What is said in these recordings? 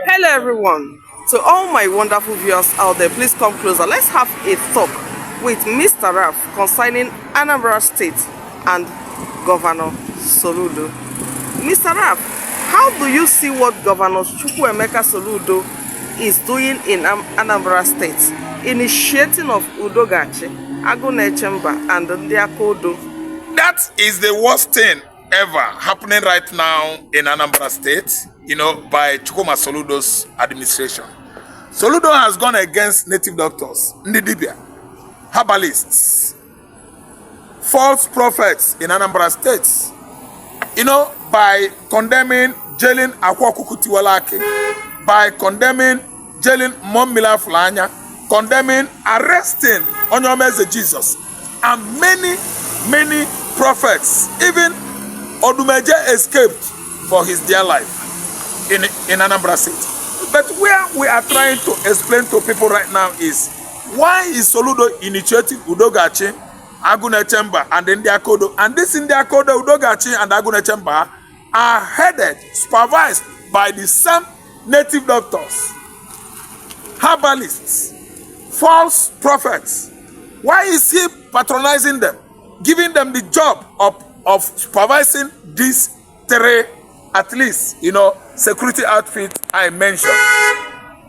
Hello, everyone. To all my wonderful viewers out there, please come closer. Let's have a talk with Mr. Raf concerning Anambra State and Governor Soludo. Mr. Raf, how do you see what Governor Chukwuemeka Soludo is doing in Anambra State, initiating of Udogachi, Agunechemba, and Ndiakodo? That is the worst thing ever happening right now in Anambra State, by Chukwuma Soludo's administration. Soludo has gone against native doctors, Ndidibia, herbalists, false prophets in Anambra State, by condemning, jailing Akwakuku Tiwalaki, by condemning, jailing Momila Fulanya, condemning, arresting Onyomeze Jesus, and many prophets. Even Odumeje escaped for his dear life in Anambra State. But where we are trying to explain to people right now is, why is Soludo initiating Udogachi, Agunechemba, and Ndiakodo? And this Ndiakodo, Udogachi, and Agunechemba are headed, supervised by the same native doctors, herbalists, false prophets. Why is he patronizing them, giving them the job of supervising these three, at least, security outfits I mentioned,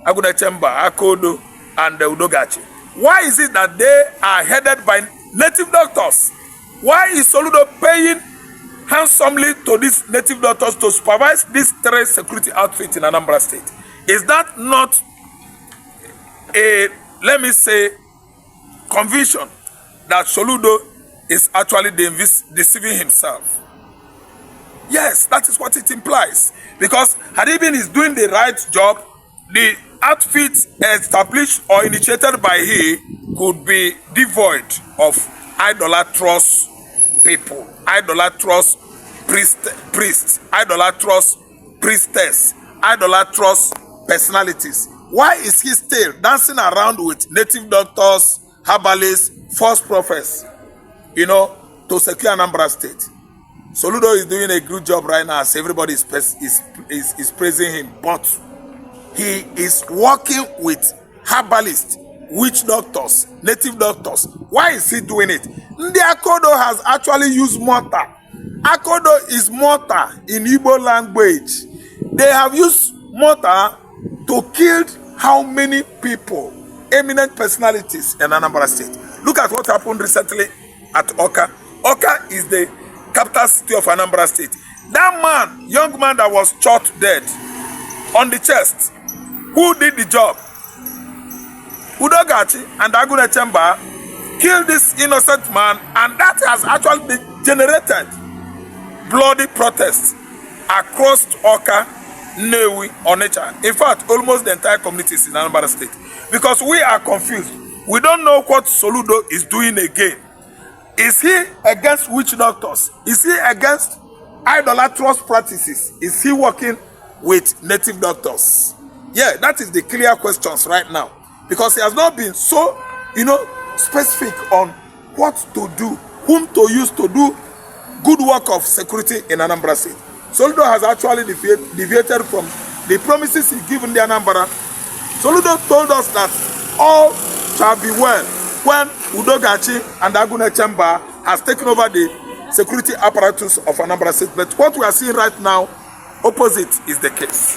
Agunechemba, Akodo, and Udogachi? Why is it that they are headed by native doctors? Why is Soludo paying handsomely to these native doctors to supervise these three security outfits in Anambra State? Is that not a, let me say, conviction that Soludo is actually deceiving himself? Yes, that is what it implies. Because had he been doing the right job, the outfit established or initiated by he could be devoid of idolatrous people, idolatrous priests, idolatrous priestess, idolatrous personalities. Why is he still dancing around with native doctors, herbalists, false prophets, to secure Anambra State? Soludo is doing a good job right now, as everybody is praising him, but he is working with herbalists, witch doctors, native doctors. Why is he doing it? The Akodo has actually used mortar. Akodo is mortar in Igbo language. They have used mortar to kill how many people, eminent personalities in Anambra State. Look at what happened recently at Oka. Oka is the capital city of Anambra State. That man, young man that was shot dead on the chest, who did the job? Udogachi and Agunechemba killed this innocent man, and that has actually generated bloody protests across Oka, Newi, Onitsha. In fact, almost the entire communities in Anambra State. Because we are confused. We don't know what Soludo is doing again. Is he against witch doctors? Is he against idolatrous practices? Is he working with native doctors? Yeah, that is the clear questions right now. Because he has not been so, specific on what to do, whom to use to do good work of security in Anambra State. Soludo has actually deviated from the promises he given the Anambra. Soludo told us that all shall be well when Udogachi and Agunechemba has taken over the security apparatus of Anambra State. But what we are seeing right now, opposite is the case.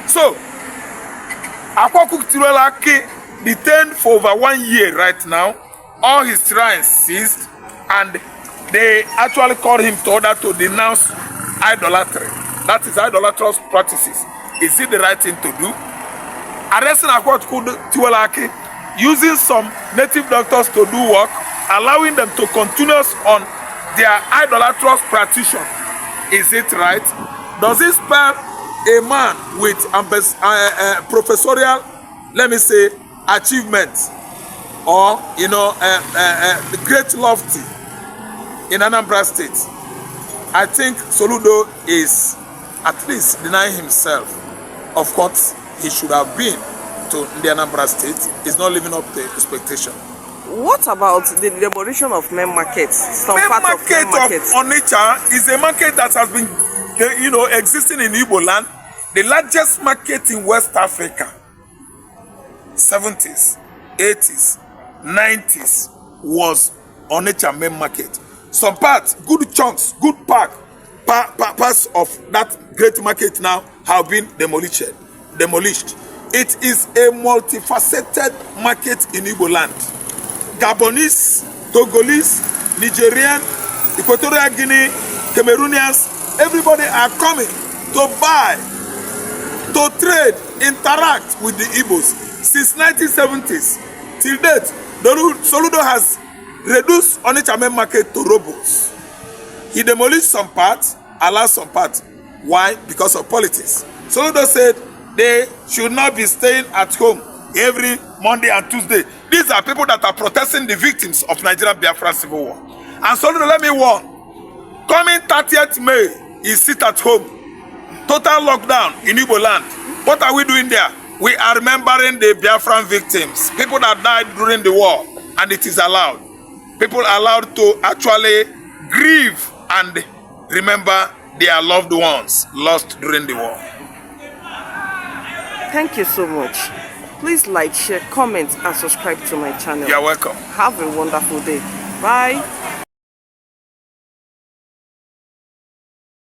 So, Akwakuku Tiwalaki detained for over 1 year right now. All his shrines seized, and they actually called him to order to denounce idolatry. That is idolatrous practices. Is it the right thing to do? Arresting Akwakuku Tiwalaki, using some native doctors to do work, allowing them to continue on their idolatrous practice. Is it right? Does it spell a man with professorial, let me say, achievements, or great lofty in Anambra State? I think Soludo is at least denying himself of what he should have been to the Anambra State. Is not living up to expectation. What about the demolition of main markets? Some part of main markets. Onitsha is a market that has been, existing in Igbo land. The largest market in West Africa, 70s, 80s, 90s, was Onitsha main market. Some parts, good chunks, good parts of that great market now have been demolished. It is a multifaceted market in Igbo land. Gabonese, Togolese, Nigerian, Equatorial Guinea, Cameroonians, everybody are coming to buy, to trade, interact with the Igbos. Since 1970s till date, Soludo has reduced Onitsha main market to robots. He demolished some parts, allowed some parts. Why? Because of politics. Soludo said they should not be staying at home every Monday and Tuesday. These are people that are protesting the victims of Nigeria Biafra Civil War. And Soludo, let me warn, coming 30th May is sit at home. Total lockdown in Igbo land. What are we doing there? We are remembering the Biafran victims, people that died during the war, and it is allowed. People are allowed to actually grieve and remember their loved ones lost during the war. Thank you so much. Please like, share, comment, and subscribe to my channel. You are welcome. Have a wonderful day. Bye.